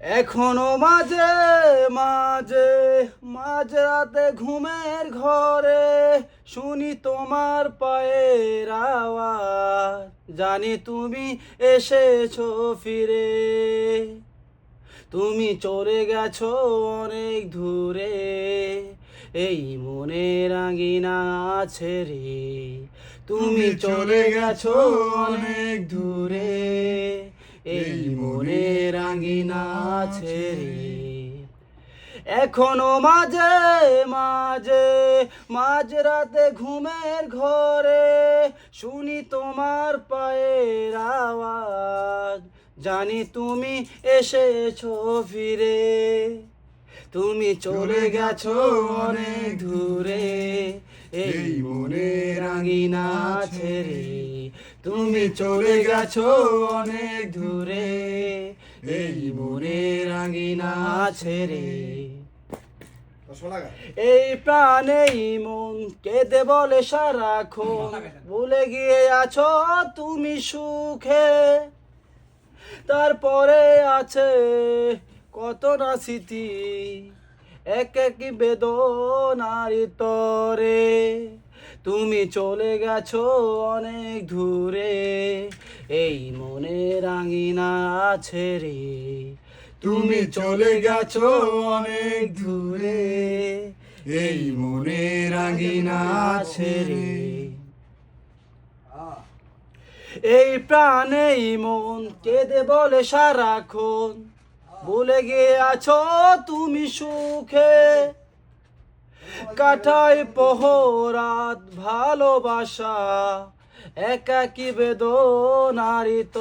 এখনো মাঝে মাঝে মাঝরাতে ঘুমের ঘরে শুনি তোমার পায়ের আওয়াজ, জানি তুমি এসেছো ফিরে। তুমি চলে গেছো অনেক দূরে, এই মনের আঙিনা ছেড়ে। তুমি চলে গেছো অনেক দূরে, এই মনের আঙিনা ছেড়ে। এখনো মাঝে মাঝে মাঝরাতে ঘুমের ঘরে শুনি তোমার পায়ের আওয়াজ, জানি তুমি এসেছো ফিরে। তুমি চলে গেছো অনেক দূরে, এই মনের আঙিনা ছেড়ে। তুমি চলে গেছো অনেক দূরে, এই মনের আঙিনা ছেড়ে। এই প্রাণেই মন কেঁদে বলে সারাক্ষণ, ভুলে গিয়ে আছো তুমি সুখে। তারপরে আছে কত না স্মৃতি, এক একই বেদনার তরে। তুমি চলে গেছো অনেক দূরে, এই মনের আঙিনা ছেড়ে। তুমি চলে গেছো অনেক দূরে, এই মনের আঙিনা ছেড়ে। এই প্রাণেই মন কেঁদে বলে সারাক্ষণ, ভুলে গিয়ে আছো তুমি সুখে। কাটায় পহরাত ভালোবাসা, একাকী বেদনারিত।